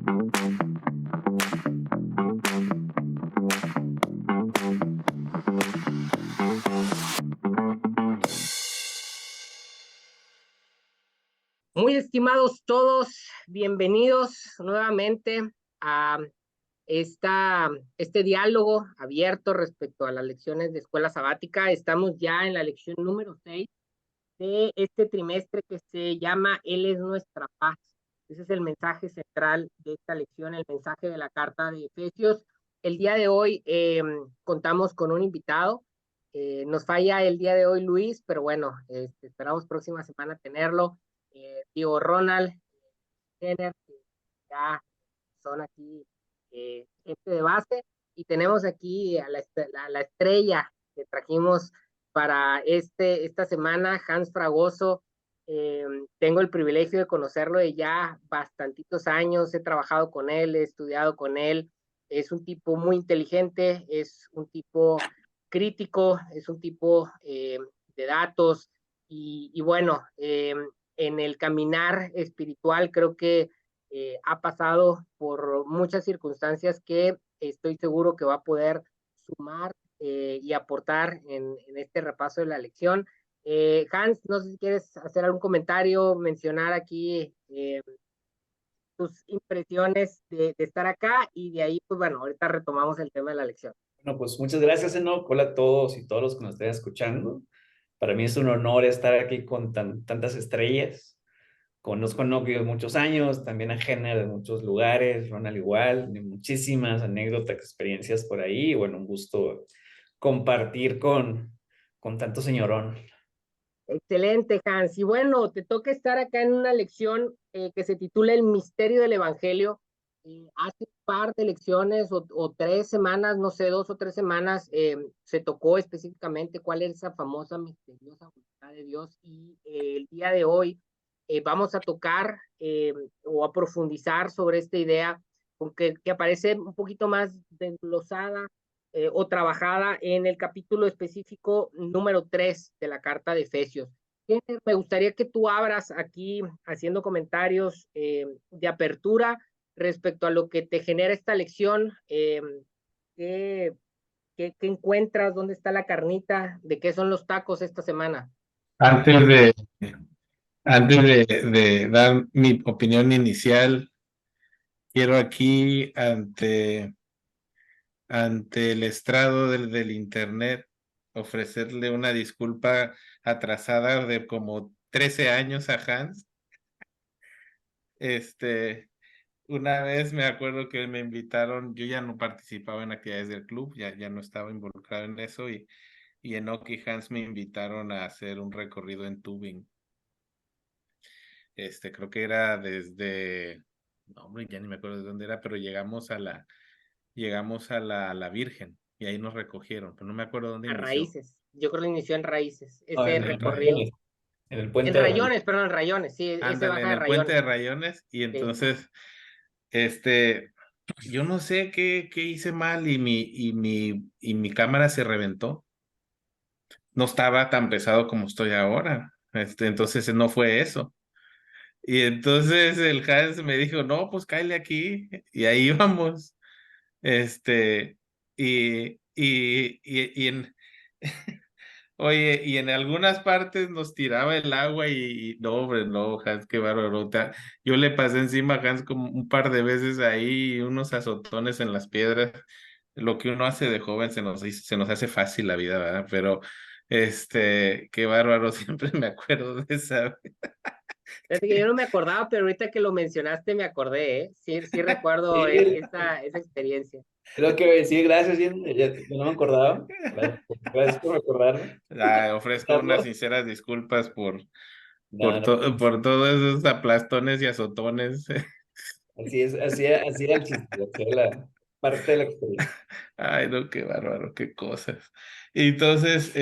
Muy estimados todos, bienvenidos nuevamente a este diálogo abierto respecto a las lecciones de escuela sabática. Estamos ya en la lección número 6 de este trimestre que se llama Él es nuestra paz. Ese es el mensaje central de esta lección, el mensaje de la carta de Efesios. El día de hoy contamos con un invitado. Nos falla el día de hoy Luis, pero bueno, esperamos próxima semana tenerlo. Digo, Ronald, Jenner, que ya son aquí gente de base, y tenemos aquí a la estrella que trajimos para esta semana, Hans Fragoso. Tengo el privilegio de conocerlo de ya bastantitos años, he trabajado con él, he estudiado con él, es un tipo muy inteligente, es un tipo crítico, es un tipo de datos, y bueno, en el caminar espiritual creo que ha pasado por muchas circunstancias que estoy seguro que va a poder sumar y aportar en este repaso de la lección. Hans, no sé si quieres hacer algún comentario, mencionar aquí tus impresiones de estar acá, y de ahí, pues bueno, ahorita retomamos el tema de la lección. Bueno, pues muchas gracias, Enoch. Hola a todos y todos los que nos estén escuchando. Para mí es un honor estar aquí con tantas estrellas. Conozco a Enoch de muchos años, también a Jenner de muchos lugares, Ronald igual, de muchísimas anécdotas, experiencias por ahí. Y bueno, un gusto compartir con tanto señorón. Excelente, Hans. Y bueno, te toca estar acá en una lección que se titula El misterio del Evangelio. Hace un par de lecciones o 3 semanas, no sé, 2 o 3 semanas, se tocó específicamente cuál es esa famosa misteriosa voluntad de Dios. Y el día de hoy vamos a tocar o a profundizar sobre esta idea, que aparece un poquito más desglosada o trabajada en el capítulo específico número 3 de la carta de Efesios. Me gustaría que tú abras aquí haciendo comentarios de apertura respecto a lo que te genera esta lección. ¿Qué, qué encuentras? ¿Dónde está la carnita? ¿De qué son los tacos esta semana? Antes de, antes de dar mi opinión inicial, quiero aquí ante el estrado del internet ofrecerle una disculpa atrasada de como 13 años a Hans. Una vez me acuerdo que me invitaron, yo ya no participaba en actividades del club, ya no estaba involucrado en eso, y Enoch y Hans me invitaron a hacer un recorrido en Tubing. Creo que era no, hombre, ya ni me acuerdo de dónde era, pero llegamos a la Virgen y ahí nos recogieron, pero no me acuerdo dónde A inició. Raíces. Yo creo que inició en Raíces. No, Ese en el recorrido. Rayones, en el En puente de Rayones. Rayones, perdón, en Rayones. Sí, ese Ándale, baja en de el puente Rayones. de Rayones, y Sí. entonces, yo no sé qué hice mal, y mi cámara se reventó. No estaba tan pesado como estoy ahora. Entonces no fue eso. Y entonces el Hans me dijo, no, pues cáele aquí. Y ahí vamos. Este, y oye, y en algunas partes nos tiraba el agua, y no, hombre, no, Hans, qué barbarota. Yo le pasé encima a Hans como un par de veces ahí, unos azotones en las piedras. Lo que uno hace de joven se nos hace fácil la vida, ¿verdad? Pero, qué bárbaro, siempre me acuerdo de esa. Fíjate que yo no me acordaba, pero ahorita que lo mencionaste me acordé, ¿eh? Sí, sí recuerdo Sí, esa experiencia. creo que sí, gracias, no me acordaba. Gracias por recordarme. Ofrezco unas Carlos. sinceras disculpas por, No, por, no, to- por todos esos aplastones y azotones. así es, así era el chiste, así era la parte de la experiencia. Ay, no, qué bárbaro, qué cosas. Y entonces,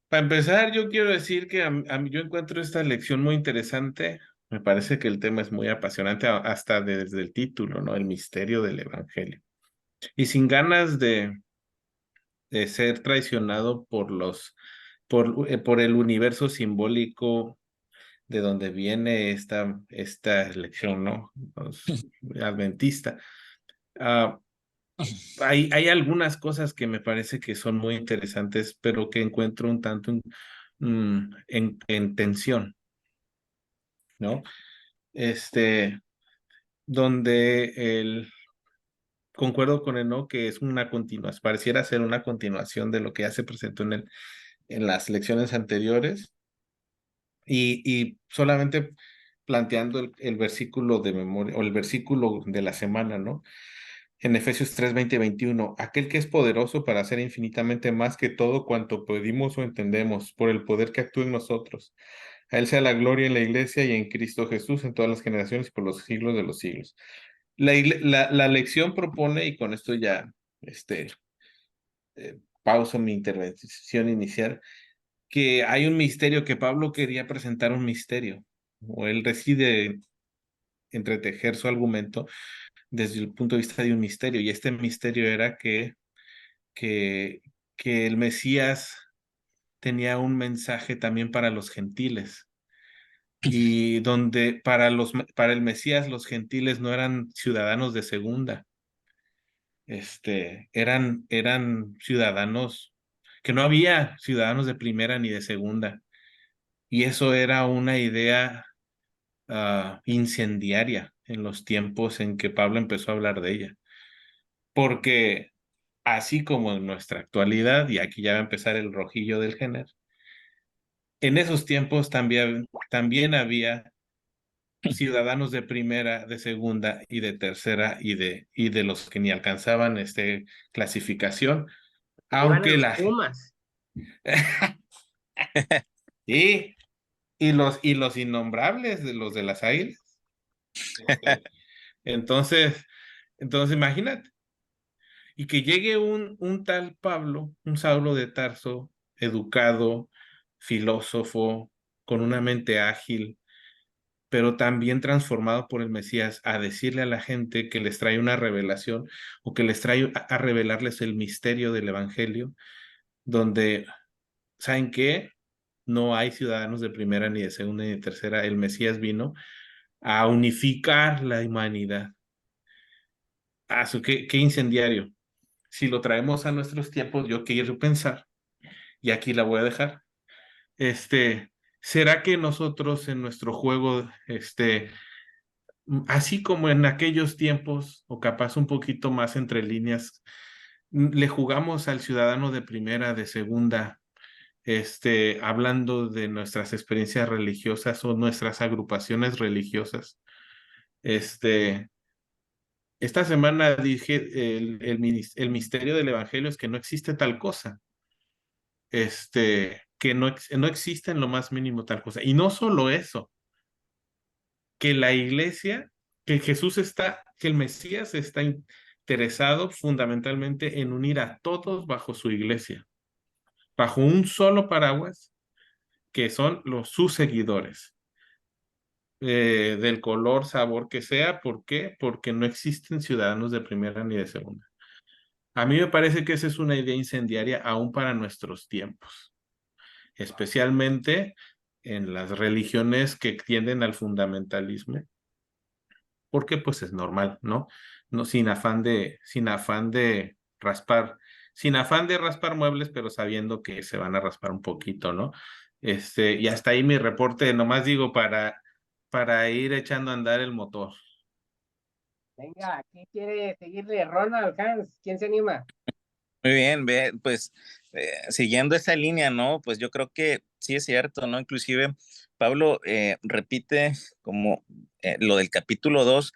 para empezar, yo quiero decir que a mí yo encuentro esta lección muy interesante. Me parece que el tema es muy apasionante, hasta desde el título, ¿no? El misterio del Evangelio. Y sin ganas de ser traicionado por el universo simbólico de donde viene esta lección, ¿no? Adventista. Hay algunas cosas que me parece que son muy interesantes, pero que encuentro un tanto en tensión, ¿no? Donde concuerdo con él, ¿no? Que es una continuación, pareciera ser una continuación de lo que ya se presentó en las lecciones anteriores, y solamente planteando el versículo de memoria, o el versículo de la semana, ¿no? En Efesios 3, 20 y 21, aquel que es poderoso para hacer infinitamente más que todo cuanto pedimos o entendemos, por el poder que actúa en nosotros. A él sea la gloria en la iglesia y en Cristo Jesús en todas las generaciones y por los siglos de los siglos. La lección propone, y con esto ya pauso mi intervención inicial, que hay un misterio, que Pablo quería presentar un misterio, o él decide entretejer su argumento desde el punto de vista de un misterio, y este misterio era que, que el Mesías tenía un mensaje también para los gentiles, y donde para el Mesías los gentiles no eran ciudadanos de segunda, eran ciudadanos, que no había ciudadanos de primera ni de segunda, y eso era una idea incendiaria en los tiempos en que Pablo empezó a hablar de ella, porque así como en nuestra actualidad, y aquí ya va a empezar el rojillo del género, en esos tiempos también había ciudadanos de primera, de segunda y de tercera, y de los que ni alcanzaban clasificación, Le iban a aunque los la... Pumas. Sí, y los innombrables de los de las águilas. Este, entonces, imagínate, y que llegue un tal Pablo, un Saulo de Tarso, educado, filósofo, con una mente ágil, pero también transformado por el Mesías, a decirle a la gente que les trae una revelación, o que les trae a revelarles el misterio del Evangelio, donde, ¿saben qué? No hay ciudadanos de primera, ni de segunda, ni de tercera. El Mesías vino a unificar la humanidad. Qué incendiario. Si lo traemos a nuestros tiempos, yo quiero pensar, y aquí la voy a dejar, ¿será que nosotros en nuestro juego, así como en aquellos tiempos, o capaz un poquito más entre líneas, le jugamos al ciudadano de primera, de segunda, hablando de nuestras experiencias religiosas o nuestras agrupaciones religiosas? Esta semana dije, el misterio del evangelio es que no existe tal cosa, que no existe en lo más mínimo tal cosa. Y no solo eso, que la iglesia, que el Mesías está interesado fundamentalmente en unir a todos bajo su iglesia, bajo un solo paraguas, que son sus seguidores, del color, sabor que sea. ¿Por qué? Porque no existen ciudadanos de primera ni de segunda. A mí me parece que esa es una idea incendiaria aún para nuestros tiempos, especialmente en las religiones que tienden al fundamentalismo, porque pues es normal, ¿no? No, sin afán de raspar muebles, pero sabiendo que se van a raspar un poquito, ¿no? Y hasta ahí mi reporte, nomás digo para ir echando a andar el motor. Venga, ¿quién quiere seguirle? Ronald, Hans, ¿quién se anima? Muy bien, pues siguiendo esa línea, ¿no? Pues yo creo que sí es cierto, ¿no? Inclusive Pablo repite como lo del capítulo 2,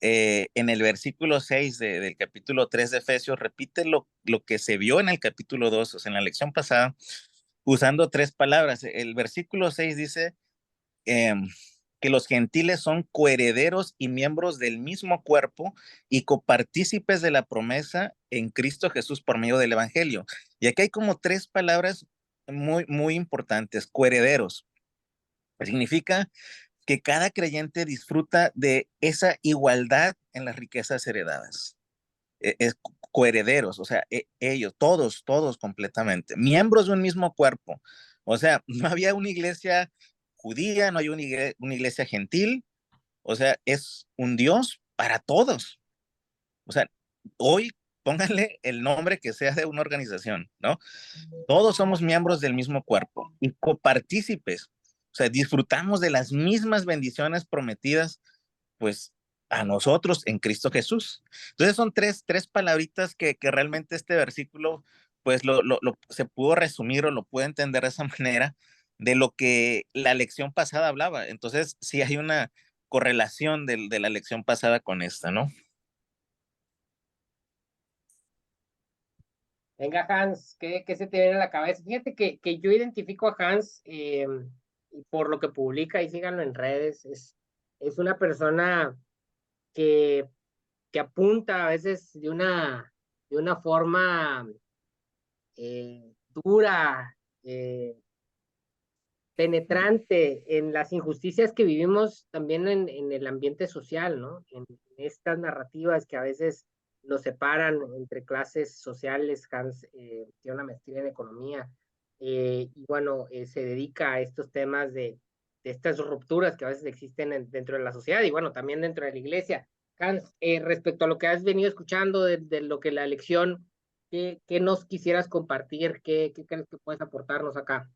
en el versículo 6 del capítulo 3 de Efesios, repite lo que se vio en el capítulo 2, o sea, en la lección pasada, usando tres palabras. El versículo 6 dice eh, que los gentiles son coherederos y miembros del mismo cuerpo y copartícipes de la promesa en Cristo Jesús por medio del Evangelio. Y aquí hay como tres palabras muy, muy importantes. Coherederos significa que cada creyente disfruta de esa igualdad en las riquezas heredadas. Es coherederos, o sea, ellos, todos completamente, miembros de un mismo cuerpo. O sea, no había una iglesia judía, no hay una iglesia gentil, o sea, es un Dios para todos. O sea, hoy pónganle el nombre que sea de una organización, ¿no? Todos somos miembros del mismo cuerpo y copartícipes. O sea, disfrutamos de las mismas bendiciones prometidas, pues, a nosotros en Cristo Jesús. Entonces son tres palabritas que realmente este versículo, pues, se pudo resumir o lo puede entender de esa manera de lo que la lección pasada hablaba. Entonces, sí hay una correlación de la lección pasada con esta, ¿no? Venga, Hans, ¿qué se te viene a la cabeza? Fíjate que yo identifico a Hans por lo que publica, y síganlo en redes, es una persona que, que apunta a veces de una forma dura, penetrante en las injusticias que vivimos también en el ambiente social, ¿no? En estas narrativas que a veces nos separan entre clases sociales. Hans tiene una maestría en economía y bueno, se dedica a estos temas de estas rupturas que a veces existen dentro de la sociedad y bueno, también dentro de la iglesia. Hans, respecto a lo que has venido escuchando de lo que la elección, ¿qué nos quisieras compartir? ¿Qué crees que puedes aportarnos acá?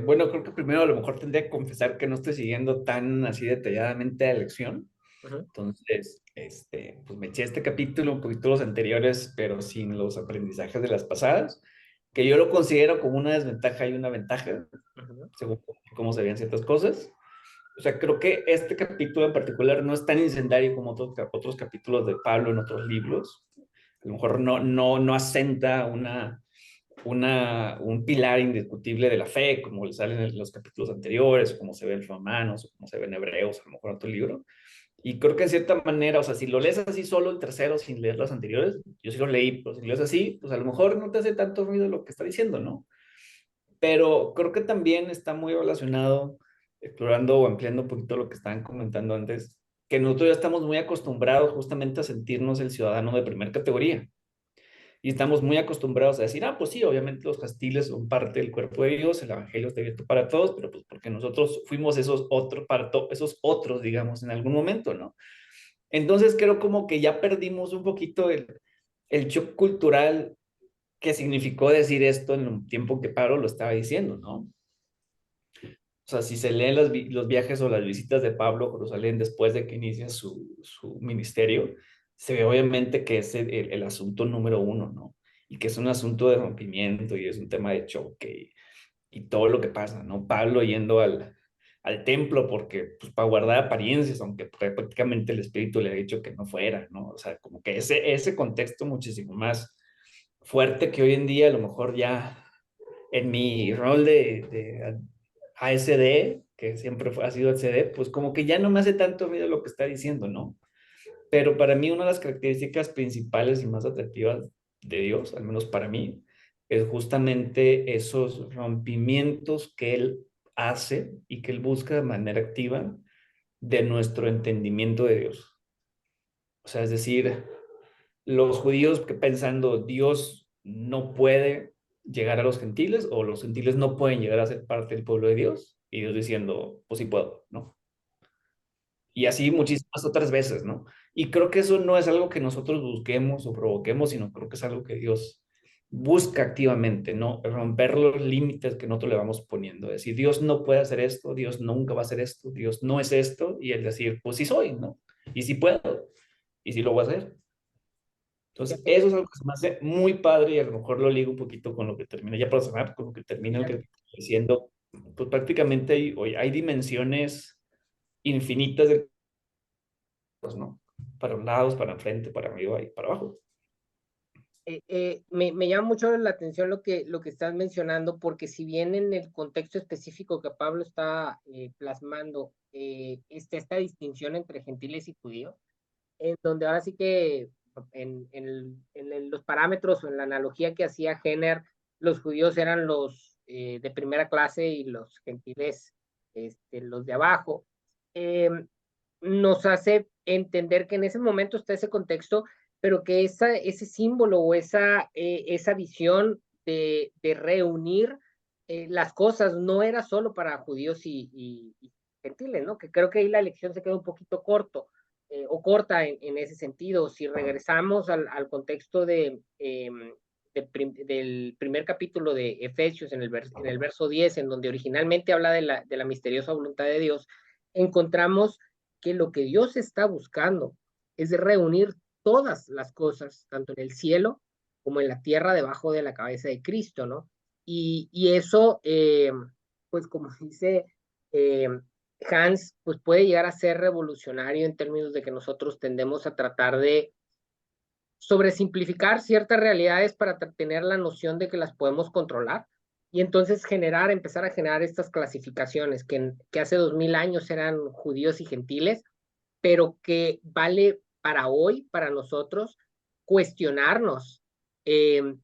Bueno, creo que primero a lo mejor tendría que confesar que no estoy siguiendo tan así detalladamente la lección. Ujú, Entonces, pues me eché este capítulo, un poquito los anteriores, pero sin los aprendizajes de las pasadas, que yo lo considero como una desventaja y una ventaja, ujú. según cómo se veían ciertas cosas. O sea, creo que este capítulo en particular no es tan incendiario como otros capítulos de Pablo en otros libros. A lo mejor no asenta un pilar indiscutible de la fe, como le salen en los capítulos anteriores, como se ve en Romanos, o como se ve en Hebreos, a lo mejor en otro libro. Y creo que en cierta manera, o sea, si lo lees así solo el tercero, sin leer los anteriores, yo sí lo leí, pero si lo lees así, pues a lo mejor no te hace tanto ruido lo que está diciendo, ¿no? Pero creo que también está muy relacionado, explorando o ampliando un poquito lo que estaban comentando antes, que nosotros ya estamos muy acostumbrados justamente a sentirnos el ciudadano de primera categoría. Y estamos muy acostumbrados a decir, ah, pues sí, obviamente los gentiles son parte del cuerpo de Dios, el evangelio está abierto para todos, pero pues porque nosotros fuimos esos otros, digamos, en algún momento, ¿no? Entonces creo como que ya perdimos un poquito el shock cultural que significó decir esto en un tiempo que Pablo lo estaba diciendo, ¿no? O sea, si se leen los viajes o las visitas de Pablo a Jerusalén después de que inicia su ministerio, se ve obviamente que es el asunto número uno, ¿no? Y que es un asunto de rompimiento y es un tema de choque y todo lo que pasa, ¿no? Pablo yendo al templo porque, pues, para guardar apariencias, aunque prácticamente el Espíritu le ha dicho que no fuera, ¿no? O sea, como que ese contexto muchísimo más fuerte que hoy en día a lo mejor ya en mi rol de ASD, que siempre ha sido el CD, pues como que ya no me hace tanto ruido lo que está diciendo, ¿no? Pero para mí una de las características principales y más atractivas de Dios, al menos para mí, es justamente esos rompimientos que Él hace y que Él busca de manera activa de nuestro entendimiento de Dios. O sea, es decir, los judíos que pensando Dios no puede llegar a los gentiles o los gentiles no pueden llegar a ser parte del pueblo de Dios y Dios diciendo, pues sí puedo, ¿no? Y así muchísimas otras veces, ¿no? Y creo que eso no es algo que nosotros busquemos o provoquemos, sino creo que es algo que Dios busca activamente, ¿no? Romper los límites que nosotros le vamos poniendo. Decir, Dios no puede hacer esto, Dios nunca va a hacer esto, Dios no es esto, y el decir, pues sí soy, ¿no? Y sí puedo, y sí lo voy a hacer. Entonces, Fíjate eso que es algo que se me hace muy padre y a lo mejor lo ligo un poquito con lo que termina, ya para cerrar, con lo que termina el que diciendo, pues prácticamente hay dimensiones infinitas de cosas, ¿no? Para los lados, para enfrente, para arriba y para abajo. me llama mucho la atención lo que estás mencionando, porque si bien en el contexto específico que Pablo está plasmando, esta distinción entre gentiles y judíos, en donde ahora sí que los parámetros o en la analogía que hacía Jenner, los judíos eran los de primera clase y los gentiles, los de abajo, eh, nos hace entender que en ese momento está ese contexto, pero que ese símbolo o esa visión de reunir las cosas no era solo para judíos y gentiles, ¿no? Que creo que ahí la elección se queda un poquito o corta en ese sentido. Si regresamos al contexto del primer capítulo de Efesios en el verso 10, en donde originalmente habla de la misteriosa voluntad de Dios, encontramos que lo que Dios está buscando es reunir todas las cosas, tanto en el cielo como en la tierra, debajo de la cabeza de Cristo, ¿no? Y eso, pues como dice eh, Hans, pues puede llegar a ser revolucionario en términos de que nosotros tendemos a tratar de sobresimplificar ciertas realidades para tener la noción de que las podemos controlar y entonces empezar a generar estas clasificaciones que hace 2000 años eran judíos y gentiles, pero que vale para hoy, para nosotros, cuestionarnos eh,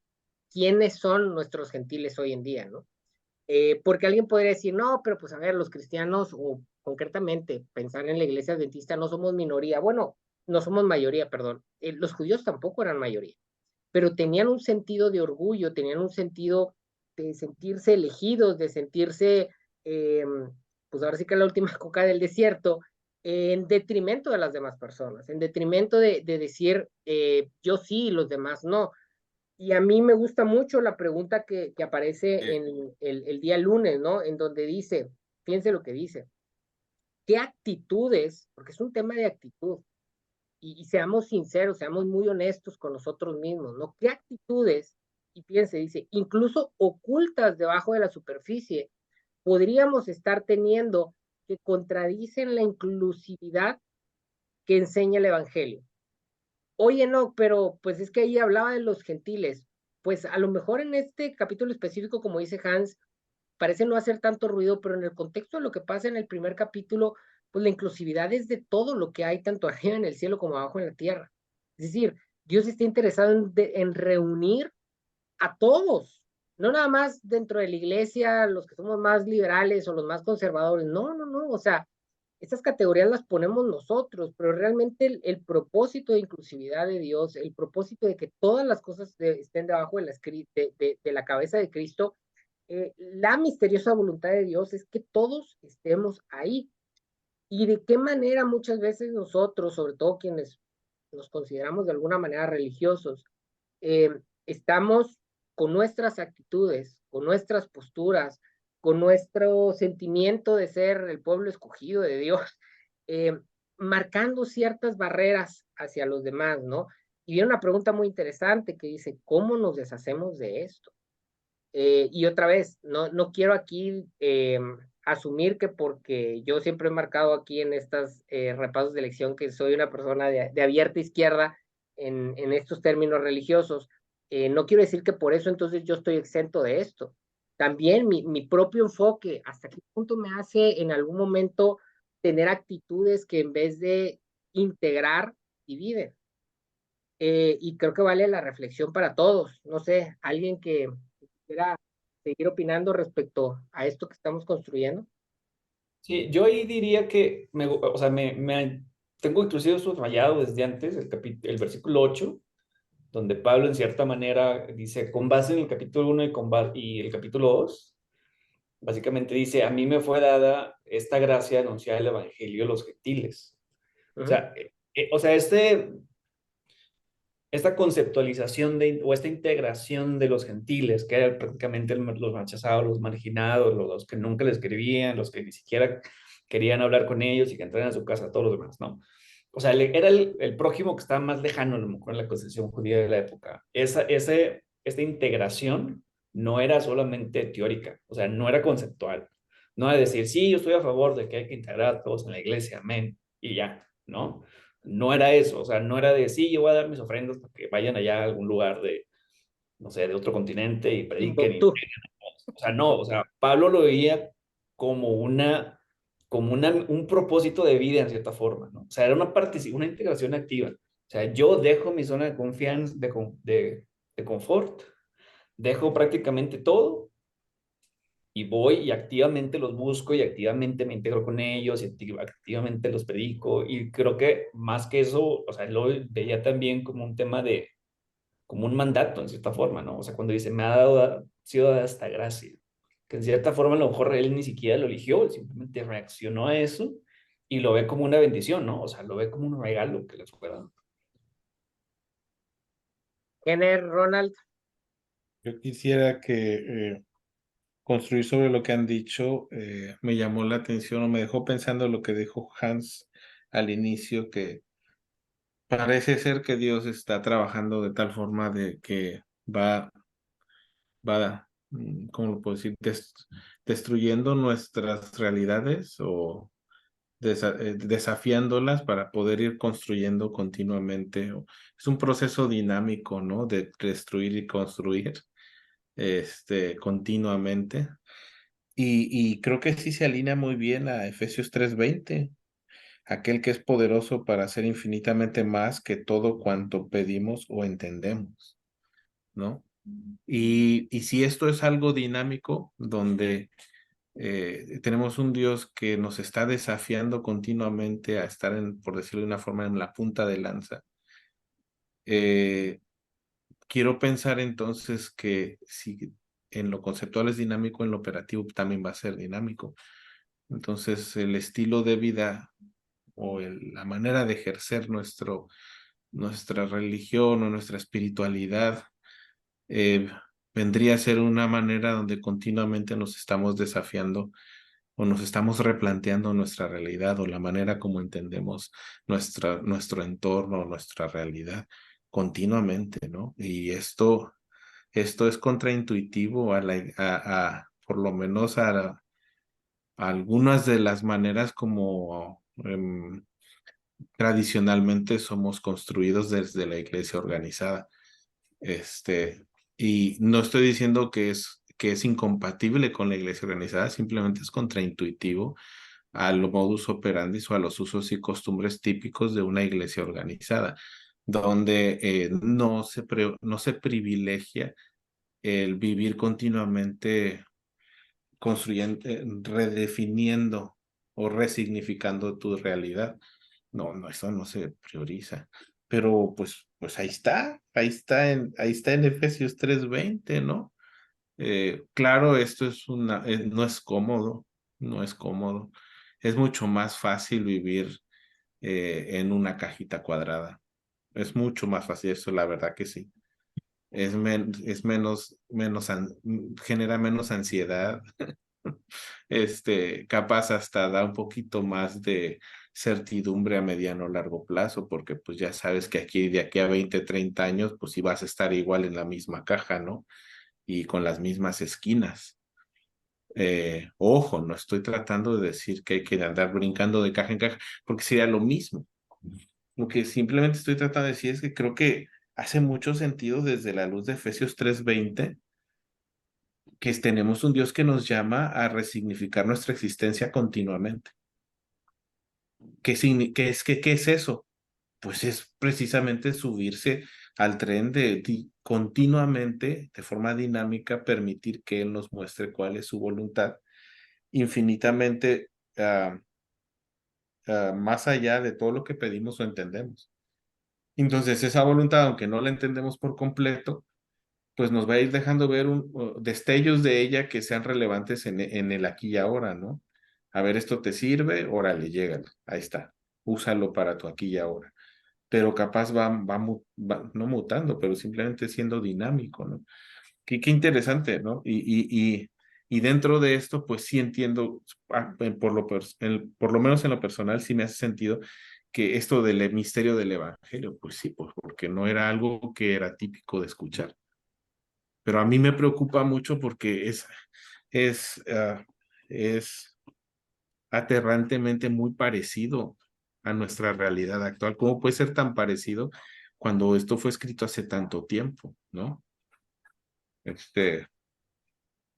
quiénes son nuestros gentiles hoy en día, ¿no? Porque alguien podría decir, no, pero pues a ver, los cristianos, o concretamente pensar en la iglesia adventista, no somos minoría. Bueno, no somos mayoría, perdón. Los judíos tampoco eran mayoría, pero tenían un sentido de orgullo, tenían un sentido de sentirse elegidos, de sentirse, eh, pues ahora sí que la última coca del desierto, en detrimento de las demás personas, en detrimento de decir yo sí y los demás no. Y a mí me gusta mucho la pregunta que aparece en el día lunes, ¿no? En donde dice, fíjense lo que dice, ¿qué actitudes, porque es un tema de actitud, y seamos sinceros, seamos muy honestos con nosotros mismos, ¿no? ¿Qué actitudes, y fíjense, dice, incluso ocultas debajo de la superficie, podríamos estar teniendo que contradicen la inclusividad que enseña el Evangelio? Oye, no, pero pues es que ahí hablaba de los gentiles. Pues a lo mejor en este capítulo específico, como dice Hans, parece no hacer tanto ruido, pero en el contexto de lo que pasa en el primer capítulo, pues la inclusividad es de todo lo que hay, tanto arriba en el cielo como abajo en la tierra. Es decir, Dios está interesado en reunir a todos, no nada más dentro de la iglesia, los que somos más liberales o los más conservadores. No, no, no, o sea, estas categorías las ponemos nosotros, pero realmente el propósito de inclusividad de Dios, el propósito de que todas las cosas estén debajo de la cabeza de Cristo, la misteriosa voluntad de Dios es que todos estemos ahí. Y de qué manera muchas veces nosotros, sobre todo quienes nos consideramos de alguna manera religiosos, eh, estamos con nuestras actitudes, con nuestras posturas, con nuestro sentimiento de ser el pueblo escogido de Dios, eh, marcando ciertas barreras hacia los demás, ¿no? Y viene una pregunta muy interesante que dice, ¿cómo nos deshacemos de esto? Y otra vez, no quiero aquí asumir que porque yo siempre he marcado aquí en estos repasos de elección que soy una persona de abierta izquierda en estos términos religiosos, no quiero decir que por eso entonces yo estoy exento de esto. También mi propio enfoque, hasta qué punto me hace en algún momento tener actitudes que en vez de integrar, dividen. Y creo que vale la reflexión para todos. No sé, alguien que quisiera seguir opinando respecto a esto que estamos construyendo. Sí, yo ahí diría que, o sea, tengo inclusive subrayado desde antes el versículo 8 donde Pablo en cierta manera dice, con base en el capítulo 1 y el capítulo 2 básicamente dice, a mí me fue dada esta gracia de anunciar el evangelio a los gentiles. O sea, esta conceptualización o esta integración de los gentiles, que eran prácticamente los rechazados, los marginados, los que nunca les escribían, los que ni siquiera querían hablar con ellos y que entraran a su casa, todos los demás, ¿no? O sea, era el prójimo que estaba más lejano a lo mejor en la concepción judía de la época. Esta integración no era solamente teórica, o sea, no era conceptual. No era decir, sí, yo estoy a favor de que hay que integrar a todos en la iglesia, amén, y ya, ¿no? No era eso, o sea, no era de, sí, yo voy a dar mis ofrendas para que vayan allá a algún lugar de, no sé, de otro continente y prediquen. Timbuktu. O sea, no, o sea, Pablo lo veía como un propósito de vida en cierta forma, ¿no? O sea, era una integración activa. O sea, yo dejo mi zona de confianza, de confort, dejo prácticamente todo y voy y activamente los busco y activamente me integro con ellos y activamente los predico y creo que más que eso, o sea, lo veía también como un tema como un mandato en cierta forma, ¿no? O sea, cuando dice, me ha sido dada esta gracia, que en cierta forma a lo mejor él ni siquiera lo eligió, él simplemente reaccionó a eso y lo ve como una bendición, ¿no? O sea, lo ve como un regalo que les fue dando. Kenner, Ronald. Yo quisiera que construir sobre lo que han dicho, me llamó la atención o me dejó pensando lo que dijo Hans al inicio, que parece ser que Dios está trabajando de tal forma de que ¿cómo lo puedo decir? Destruyendo nuestras realidades o desafiándolas para poder ir construyendo continuamente. Es un proceso dinámico, ¿no? De destruir y construir continuamente. Y creo que sí se alinea muy bien a Efesios 3:20, aquel que es poderoso para hacer infinitamente más que todo cuanto pedimos o entendemos, ¿no? Y si esto es algo dinámico, donde tenemos un Dios que nos está desafiando continuamente a estar, por decirlo de una forma, en la punta de lanza, quiero pensar entonces que si en lo conceptual es dinámico, en lo operativo también va a ser dinámico. Entonces, el estilo de vida o la manera de ejercer nuestra religión o nuestra espiritualidad eh, vendría a ser una manera donde continuamente nos estamos desafiando o nos estamos replanteando nuestra realidad o la manera como entendemos nuestro entorno, nuestra realidad continuamente, ¿no? Y esto es contraintuitivo por lo menos a algunas de las maneras como tradicionalmente somos construidos desde la iglesia organizada. Y no estoy diciendo que es incompatible con la iglesia organizada, simplemente es contraintuitivo a los modus operandi o a los usos y costumbres típicos de una iglesia organizada, donde no se privilegia el vivir continuamente construyendo, redefiniendo o resignificando tu realidad. No, eso no se prioriza. Pero pues ahí está en Efesios 3:20, ¿no? Claro, esto no es cómodo, no es cómodo. Es mucho más fácil vivir en una cajita cuadrada. Es mucho más fácil, eso la verdad que sí. Es genera menos ansiedad, capaz hasta da un poquito más de certidumbre a mediano o largo plazo, porque pues ya sabes que de aquí a 20, 30 años, pues sí vas a estar igual en la misma caja, ¿no? Y con las mismas esquinas. Ojo, no estoy tratando de decir que hay que andar brincando de caja en caja, porque sería lo mismo. Lo que simplemente estoy tratando de decir es que creo que hace mucho sentido desde la luz de Efesios 3:20 que tenemos un Dios que nos llama a resignificar nuestra existencia continuamente. ¿Qué es eso? Pues es precisamente subirse al tren de continuamente, de forma dinámica, permitir que Él nos muestre cuál es su voluntad, infinitamente más allá de todo lo que pedimos o entendemos. Entonces, esa voluntad, aunque no la entendemos por completo, pues nos va a ir dejando ver destellos de ella que sean relevantes en el aquí y ahora, ¿no? A ver, esto te sirve, órale, llégale, ahí está, úsalo para tu aquí y ahora. Pero capaz no mutando, pero simplemente siendo dinámico, ¿no? Qué interesante, ¿no? Y dentro de esto, pues sí entiendo, por lo menos en lo personal, sí me hace sentido que esto del misterio del evangelio, pues sí, pues porque no era algo que era típico de escuchar. Pero a mí me preocupa mucho porque es, ah, es aterrantemente muy parecido a nuestra realidad actual. ¿Cómo puede ser tan parecido cuando esto fue escrito hace tanto tiempo, ¿no?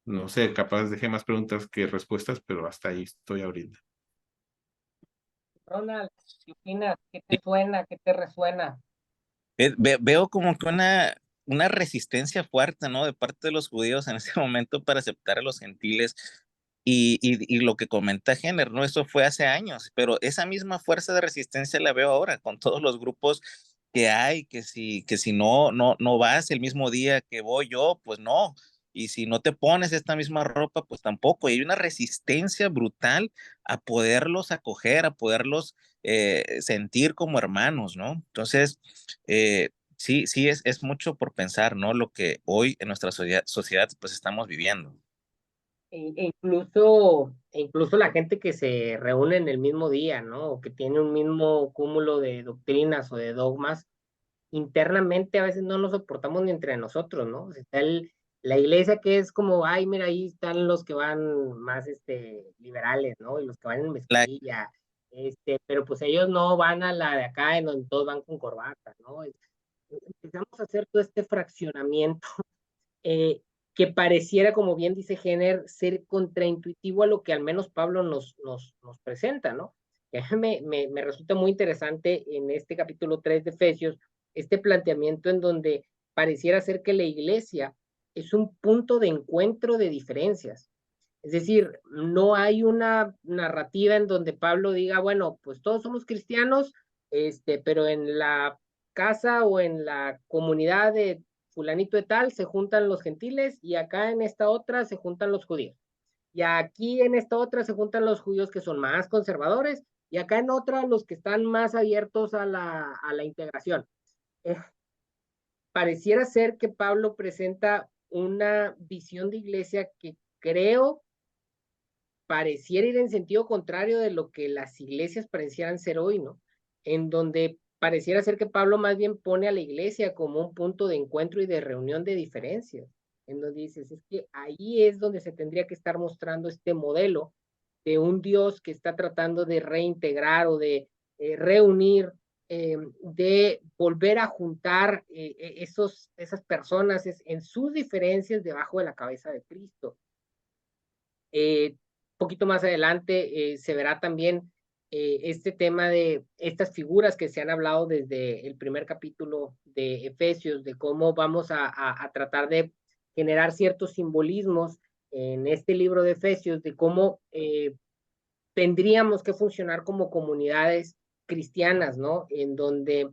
No sé, capaz dejé más preguntas que respuestas, pero hasta ahí estoy ahorita. Ronald, ¿qué opinas? ¿Qué te suena? ¿Qué te resuena? Veo como que una resistencia fuerte, ¿no? De parte de los judíos en ese momento para aceptar a los gentiles. Y lo que comenta Jenner, ¿no? Eso fue hace años, pero esa misma fuerza de resistencia la veo ahora con todos los grupos que hay, que si no vas el mismo día que voy yo, pues no. y si no te pones esta misma ropa, pues tampoco. Y hay una resistencia brutal a poderlos acoger, a poderlos sentir como hermanos, ¿no? Entonces, sí, sí es mucho por pensar, ¿no? Lo que hoy en nuestra sociedad pues estamos viviendo. Incluso la gente que se reúne en el mismo día, ¿no? O que tiene un mismo cúmulo de doctrinas o de dogmas, internamente a veces no nos soportamos ni entre nosotros, ¿no? O sea, está la iglesia que es como, ay, mira, ahí están los que van más liberales, ¿no? Y los que van en La, mezclilla, pero pues ellos no van a la de acá en donde todos van con corbata, ¿no? Empezamos a hacer todo este fraccionamiento eh, que pareciera, como bien dice Jenner, ser contraintuitivo a lo que al menos Pablo nos presenta, ¿no? Que me resulta muy interesante en este capítulo 3 de Efesios, este planteamiento en donde pareciera ser que la iglesia es un punto de encuentro de diferencias. Es decir, no hay una narrativa en donde Pablo diga, bueno, pues todos somos cristianos, pero en la casa o en la comunidad de fulanito de tal se juntan los gentiles y acá en esta otra se juntan los judíos. Y aquí en esta otra se juntan los judíos que son más conservadores y acá en otra los que están más abiertos a la integración. Eh, Pareciera ser que Pablo presenta una visión de iglesia que creo pareciera ir en sentido contrario de lo que las iglesias parecieran ser hoy, ¿no? En donde pareciera ser que Pablo más bien pone a la iglesia como un punto de encuentro y de reunión de diferencias, en donde dices, es que ahí es donde se tendría que estar mostrando este modelo de un Dios que está tratando de reintegrar o de reunir, de volver a juntar esas personas en sus diferencias debajo de la cabeza de Cristo. Poquito más adelante se verá también este tema de estas figuras que se han hablado desde el primer capítulo de Efesios, de cómo vamos a tratar de generar ciertos simbolismos en este libro de Efesios, de cómo tendríamos que funcionar como comunidades cristianas, ¿no? En donde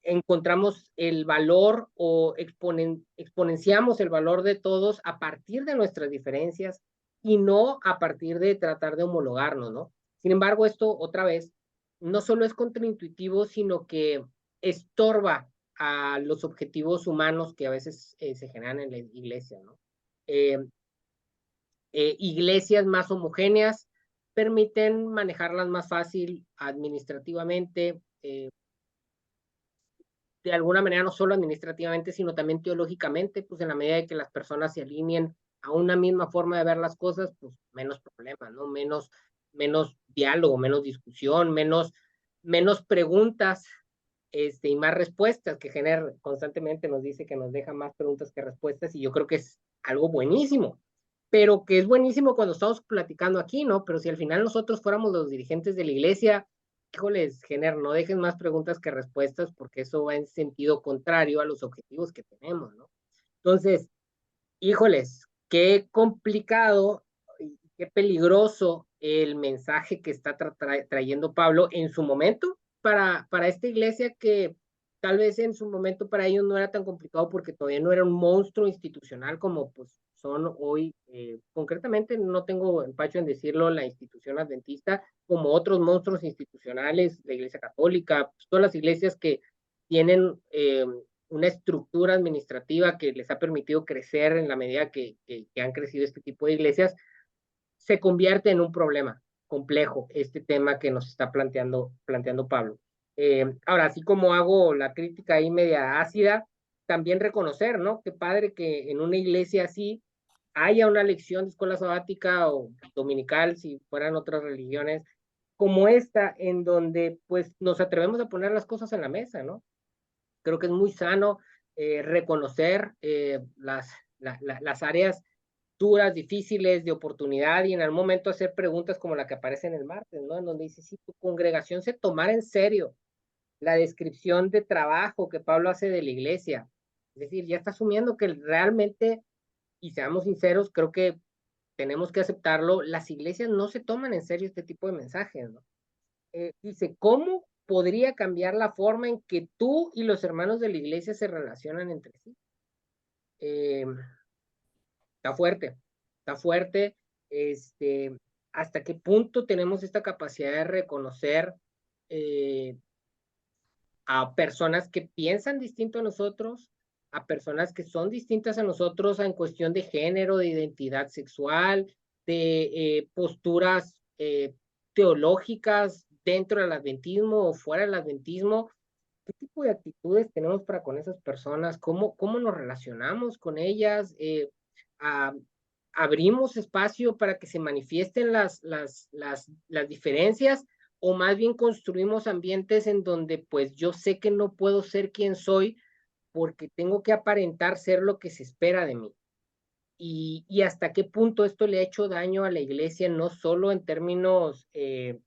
encontramos el valor o exponenciamos el valor de todos a partir de nuestras diferencias y no a partir de tratar de homologarnos, ¿no? Sin embargo, esto otra vez no solo es contraintuitivo, sino que estorba a los objetivos humanos que a veces se generan en la iglesia, ¿no? Eh, Iglesias más homogéneas permiten manejarlas más fácil administrativamente, de alguna manera no solo administrativamente, sino también teológicamente, pues en la medida de que las personas se alineen a una misma forma de ver las cosas, pues menos problemas, ¿no? Menos diálogo, menos discusión, menos preguntas y más respuestas, que Jenner constantemente nos dice que nos deja más preguntas que respuestas, y yo creo que es algo buenísimo, pero que es buenísimo cuando estamos platicando aquí, ¿no? Pero si al final nosotros fuéramos los dirigentes de la iglesia, híjoles, Jenner, no dejes más preguntas que respuestas porque eso va en sentido contrario a los objetivos que tenemos, ¿no? Entonces, híjoles, qué complicado y qué peligroso el mensaje que está trayendo Pablo en su momento para esta iglesia que tal vez en su momento para ellos no era tan complicado porque todavía no era un monstruo institucional como pues son hoy. Concretamente, no tengo empacho en decirlo, la institución adventista, como otros monstruos institucionales, la iglesia católica, pues, todas las iglesias que tienen una estructura administrativa que les ha permitido crecer en la medida que han crecido este tipo de iglesias, se convierte en un problema complejo este tema que nos está planteando Pablo. Ahora, así como hago la crítica ahí media ácida, también reconocer, ¿no? Qué padre que en una iglesia así haya una lección de escuela sabática o dominical, si fueran otras religiones, como esta, en donde pues nos atrevemos a poner las cosas en la mesa, ¿no? Creo que es muy sano reconocer las áreas duras, difíciles, de oportunidad y en algún momento hacer preguntas como la que aparece en el martes, ¿no? En donde dice, si tu congregación se tomara en serio la descripción de trabajo que Pablo hace de la iglesia, es decir, ya está asumiendo que realmente, y seamos sinceros, creo que tenemos que aceptarlo, las iglesias no se toman en serio este tipo de mensajes, ¿no? Dice, ¿cómo podría cambiar la forma en que tú y los hermanos de la iglesia se relacionan entre sí? Eh, está fuerte, hasta qué punto tenemos esta capacidad de reconocer a personas que piensan distinto a nosotros, a personas que son distintas a nosotros en cuestión de género, de identidad sexual, de posturas teológicas dentro del adventismo o fuera del adventismo. ¿Qué tipo de actitudes tenemos para con esas personas? ¿Cómo nos relacionamos con ellas? ¿Abrimos espacio para que se manifiesten las diferencias? ¿O más bien construimos ambientes en donde pues yo sé que no puedo ser quien soy porque tengo que aparentar ser lo que se espera de mí? Y hasta qué punto esto le ha hecho daño a la iglesia, no solo en términos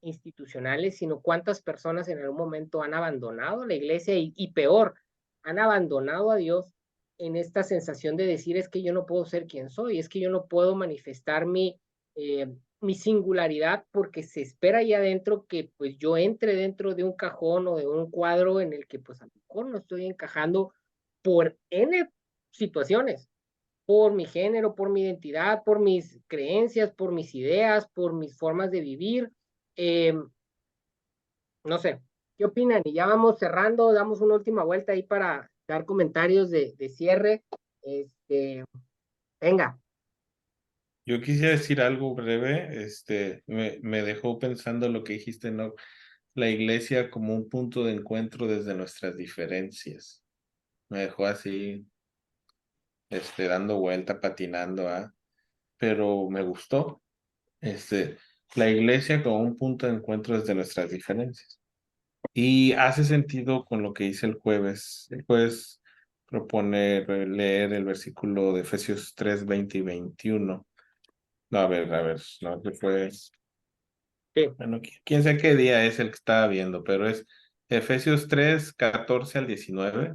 institucionales, sino cuántas personas en algún momento han abandonado la iglesia y peor, han abandonado a Dios en esta sensación de decir es que yo no puedo ser quien soy, es que yo no puedo manifestar mi singularidad porque se espera ahí adentro que pues yo entre dentro de un cajón o de un cuadro en el que pues a lo mejor no estoy encajando por N situaciones, por mi género, por mi identidad, por mis creencias, por mis ideas, por mis formas de vivir. Eh, no sé, ¿qué opinan? Y ya vamos cerrando, damos una última vuelta ahí para dar comentarios de cierre. Venga. Yo quisiera decir algo breve, me dejó pensando lo que dijiste, ¿no? La iglesia como un punto de encuentro desde nuestras diferencias. Me dejó así, dando vuelta, patinando, ¿ah? Pero me gustó. La iglesia como un punto de encuentro desde nuestras diferencias. Y hace sentido con lo que hice el jueves. El jueves propone leer el versículo de Efesios 3, 20 y 21. No, a ver, no, que fue... Sí. Bueno, quién sabe qué día es el que estaba viendo, pero es Efesios 3, 14 al 19.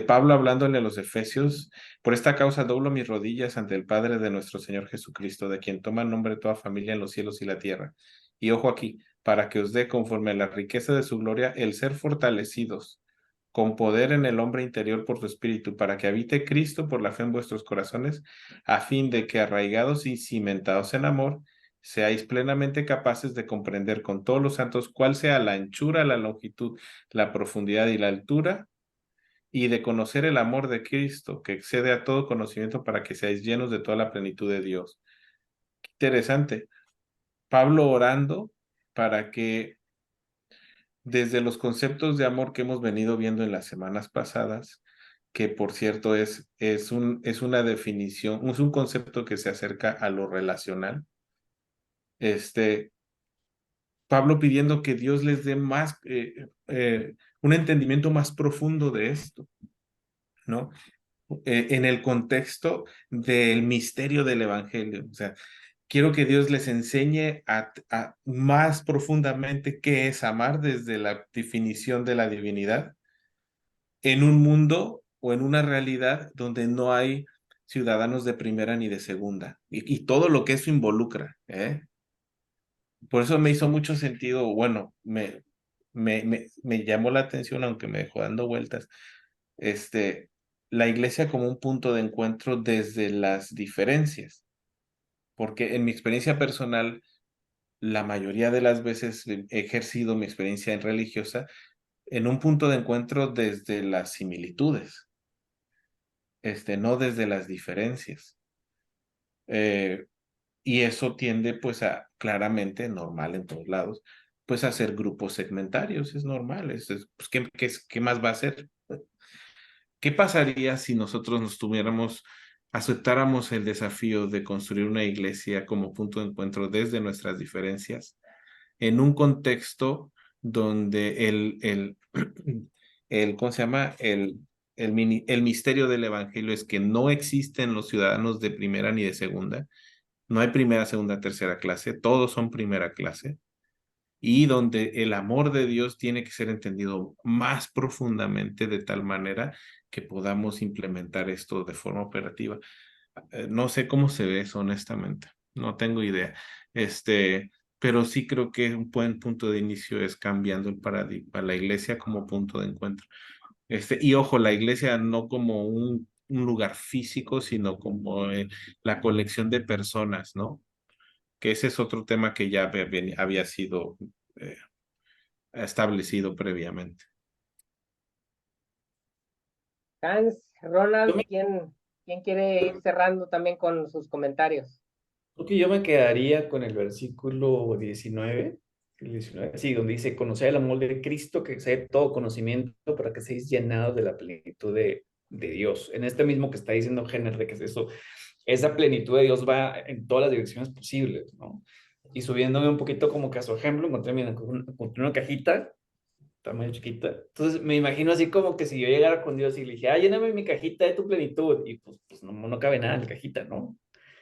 Pablo hablándole a los Efesios: por esta causa doblo mis rodillas ante el Padre de nuestro Señor Jesucristo, de quien toma nombre toda familia en los cielos y la tierra. Y ojo aquí, para que os dé conforme a la riqueza de su gloria el ser fortalecidos con poder en el hombre interior por su espíritu, para que habite Cristo por la fe en vuestros corazones, a fin de que arraigados y cimentados en amor, seáis plenamente capaces de comprender con todos los santos cuál sea la anchura, la longitud, la profundidad y la altura, y de conocer el amor de Cristo, que excede a todo conocimiento, para que seáis llenos de toda la plenitud de Dios. Qué interesante. Pablo orando para que desde los conceptos de amor que hemos venido viendo en las semanas pasadas, que por cierto es una definición, es un concepto que se acerca a lo relacional, Pablo pidiendo que Dios les dé más, un entendimiento más profundo de esto, ¿no? En el contexto del misterio del Evangelio. O sea, quiero que Dios les enseñe a más profundamente qué es amar desde la definición de la divinidad en un mundo o en una realidad donde no hay ciudadanos de primera ni de segunda, y todo lo que eso involucra, ¿eh? Por eso me hizo mucho sentido, bueno, me llamó la atención, aunque me dejó dando vueltas, la iglesia como un punto de encuentro desde las diferencias, porque en mi experiencia personal, la mayoría de las veces he ejercido mi experiencia en religiosa en un punto de encuentro desde las similitudes, no desde las diferencias. Y eso tiende pues a, claramente, normal en todos lados, pues a hacer grupos segmentarios, es normal, pues, ¿qué más va a ser? ¿Qué pasaría si nosotros aceptáramos el desafío de construir una iglesia como punto de encuentro desde nuestras diferencias, en un contexto donde ¿cómo se llama? El misterio del evangelio es que no existen los ciudadanos de primera ni de segunda, no hay primera, segunda, tercera clase, todos son primera clase, y donde el amor de Dios tiene que ser entendido más profundamente, de tal manera que podamos implementar esto de forma operativa. No sé cómo se ve eso, honestamente, no tengo idea. Pero sí creo que un buen punto de inicio es cambiando el paradigma, la iglesia como punto de encuentro. Y ojo, la iglesia no como un un lugar físico, sino como la colección de personas, ¿no? Que ese es otro tema que ya había sido eh, establecido previamente. Hans, Ronald, ¿quién quiere ir cerrando también con sus comentarios? Creo que yo me quedaría con el versículo 19, el 19, sí, donde dice, conocer el amor de Cristo, que sea todo conocimiento para que seáis llenados de la plenitud de Dios. En este mismo que está diciendo Henry, que es eso, esa plenitud de Dios va en todas las direcciones posibles, ¿no? Y subiéndome un poquito como que a su ejemplo, encontré una cajita, está muy chiquita. Entonces me imagino así como que si yo llegara con Dios y le dije, lléname mi cajita de tu plenitud, y pues no cabe nada en la cajita, ¿no?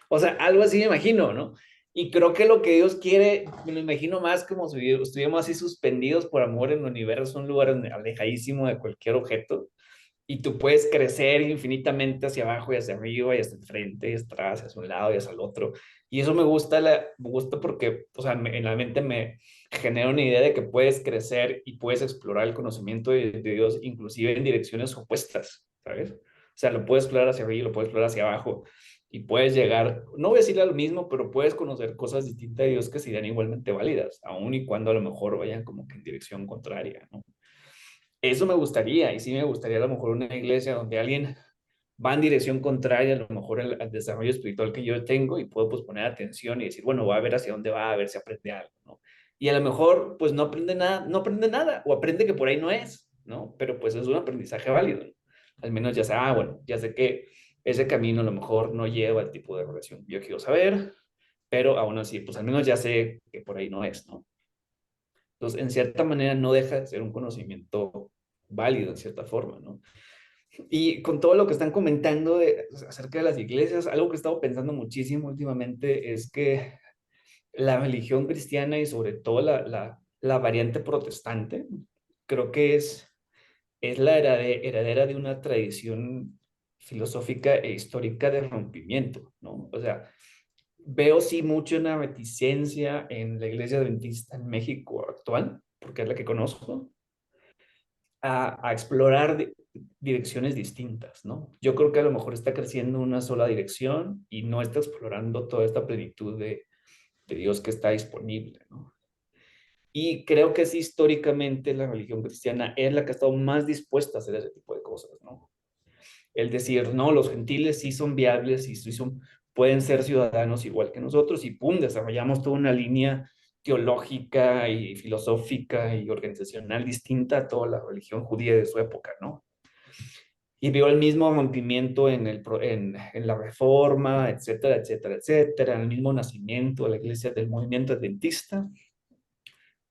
O sea, algo así me imagino, ¿no? Y creo que lo que Dios quiere, me lo imagino más como si estuviéramos así suspendidos por amor en el universo, un lugar alejadísimo de cualquier objeto, y tú puedes crecer infinitamente hacia abajo y hacia arriba y hacia el frente y hacia atrás, hacia un lado y hacia el otro. Y eso me gusta porque, o sea, en la mente me genera una idea de que puedes crecer y puedes explorar el conocimiento de Dios, inclusive en direcciones opuestas, ¿sabes? O sea, lo puedes explorar hacia arriba, lo puedes explorar hacia abajo y puedes llegar, no voy a decirle a lo mismo, pero puedes conocer cosas distintas de Dios que serían igualmente válidas, aun y cuando a lo mejor vayan como que en dirección contraria, ¿no? Eso me gustaría, y sí me gustaría a lo mejor una iglesia donde alguien va en dirección contraria a lo mejor al desarrollo espiritual que yo tengo y puedo pues poner atención y decir, bueno, va a ver hacia dónde va, a ver si aprende algo, ¿no? Y a lo mejor pues no aprende nada, o aprende que por ahí no es, ¿no? Pero pues es un aprendizaje válido, ¿no? Al menos ya sé, bueno, ya sé que ese camino a lo mejor no lleva al tipo de relación que yo quiero saber, pero aún así, pues al menos ya sé que por ahí no es, ¿no? Entonces, en cierta manera no deja de ser un conocimiento válido en cierta forma, ¿no? Y con todo lo que están comentando acerca de las iglesias, algo que he estado pensando muchísimo últimamente es que la religión cristiana y sobre todo la variante protestante, creo que es la heredera de una tradición filosófica e histórica de rompimiento, ¿no? O sea, veo sí mucho una reticencia en la iglesia adventista en México actual, porque es la que conozco, a explorar direcciones distintas, ¿no? Yo creo que a lo mejor está creciendo una sola dirección y no está explorando toda esta plenitud de Dios que está disponible, ¿no? Y creo que sí, históricamente la religión cristiana es la que ha estado más dispuesta a hacer ese tipo de cosas, ¿no? El decir, no, los gentiles sí son viables y sí pueden ser ciudadanos igual que nosotros y pum, desarrollamos toda una línea teológica y filosófica y organizacional distinta a toda la religión judía de su época, ¿no? Y vio el mismo rompimiento en la reforma, etcétera, etcétera, etcétera, en el mismo nacimiento de la iglesia del movimiento adventista.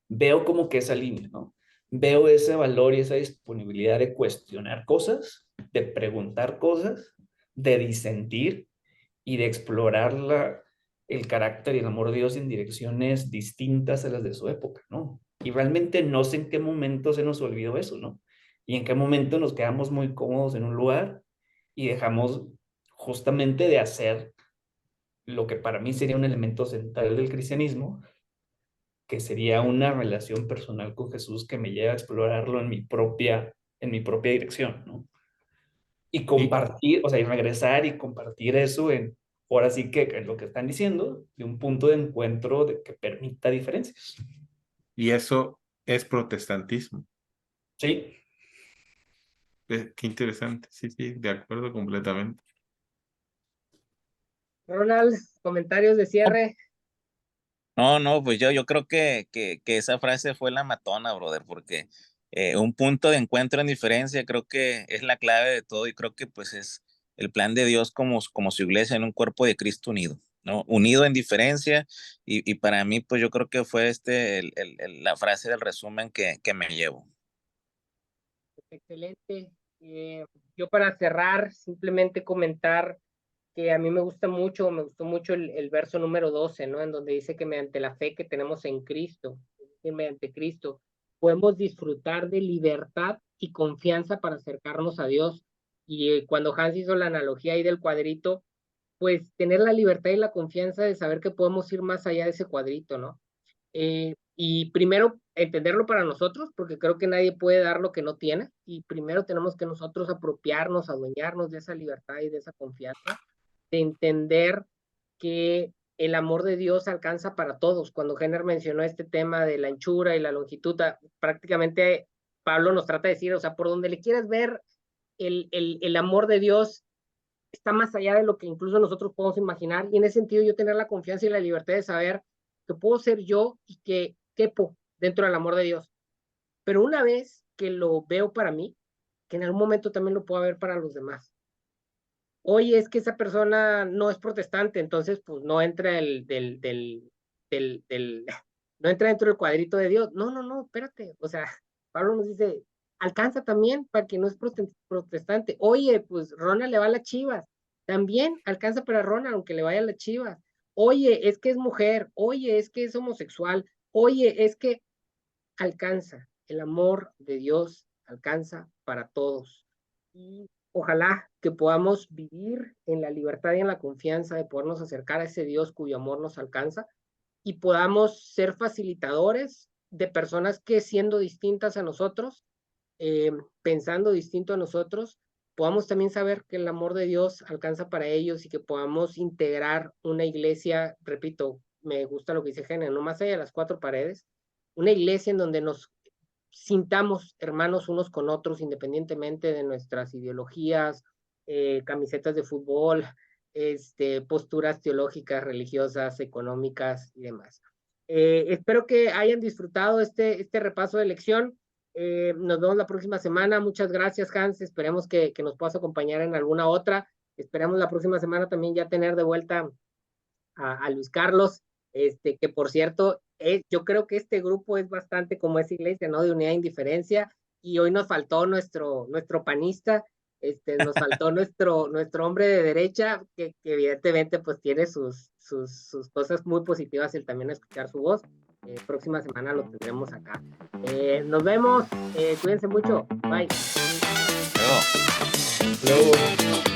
Veo como que esa línea, ¿no? Veo ese valor y esa disponibilidad de cuestionar cosas, de preguntar cosas, de disentir y de explorar el carácter y el amor de Dios en direcciones distintas a las de su época, ¿no? Y realmente no sé en qué momento se nos olvidó eso, ¿no? Y en qué momento nos quedamos muy cómodos en un lugar y dejamos justamente de hacer lo que para mí sería un elemento central del cristianismo, que sería una relación personal con Jesús que me lleva a explorarlo en mi propia dirección, ¿no? Y Y, compartir, o sea, y regresar y compartir eso ahora sí que en lo que están diciendo, de un punto de encuentro que permita diferencias. y eso es protestantismo. Sí. Qué interesante. Sí, sí, de acuerdo completamente. Ronald, comentarios de cierre. No, pues yo creo que esa frase fue la matona, brother, porque un punto de encuentro en diferencia creo que es la clave de todo y creo que pues es el plan de Dios como su iglesia en un cuerpo de Cristo unido, ¿no? Unido en diferencia y para mí pues yo creo que fue la frase del resumen que me llevo. Excelente. Yo para cerrar, simplemente comentar que a mí me gustó mucho el verso número 12, ¿no? En donde dice que mediante la fe que tenemos en Cristo, es decir, mediante Cristo, podemos disfrutar de libertad y confianza para acercarnos a Dios. Y cuando Hans hizo la analogía ahí del cuadrito, pues tener la libertad y la confianza de saber que podemos ir más allá de ese cuadrito, ¿no? Y primero entenderlo para nosotros, porque creo que nadie puede dar lo que no tiene, y primero tenemos que nosotros apropiarnos, adueñarnos de esa libertad y de esa confianza, de entender que el amor de Dios alcanza para todos. Cuando Jenner mencionó este tema de la anchura y la longitud, prácticamente Pablo nos trata de decir, o sea, por donde le quieras ver, el amor de Dios está más allá de lo que incluso nosotros podemos imaginar, y en ese sentido yo tener la confianza y la libertad de saber que puedo ser yo y que quepo dentro del amor de Dios. Pero una vez que lo veo para mí, que en algún momento también lo puedo ver para los demás. Oye, es que esa persona no es protestante, entonces pues no entra no entra dentro del cuadrito de Dios. No, espérate. O sea, Pablo nos dice, alcanza también para que no es protestante. Oye, pues Rona le va a las Chivas. También alcanza para Rona, aunque le vaya a las Chivas. Oye, es que es mujer. Oye, es que es homosexual. Oye, es que alcanza. El amor de Dios alcanza para todos. Y ojalá que podamos vivir en la libertad y en la confianza de podernos acercar a ese Dios cuyo amor nos alcanza, y podamos ser facilitadores de personas que, siendo distintas a nosotros, pensando distinto a nosotros, podamos también saber que el amor de Dios alcanza para ellos, y que podamos integrar una iglesia, repito, me gusta lo que dice Gene, no más allá de las cuatro paredes, una iglesia en donde nos sintamos hermanos unos con otros, independientemente de nuestras ideologías, camisetas de fútbol, posturas teológicas, religiosas, económicas y demás. Espero que hayan disfrutado este repaso de lección. Nos vemos la próxima semana. Muchas gracias, Hans. Esperemos que nos puedas acompañar en alguna otra. Esperamos la próxima semana también ya tener de vuelta a Luis Carlos, que por cierto, yo creo que este grupo es bastante como esa iglesia, ¿no? De unidad e indiferencia, y hoy nos faltó nuestro panista, nos faltó nuestro hombre de derecha, que evidentemente pues tiene sus cosas muy positivas el también escuchar su voz. Próxima semana lo tendremos acá. Nos vemos, cuídense mucho, bye. Luego. Luego.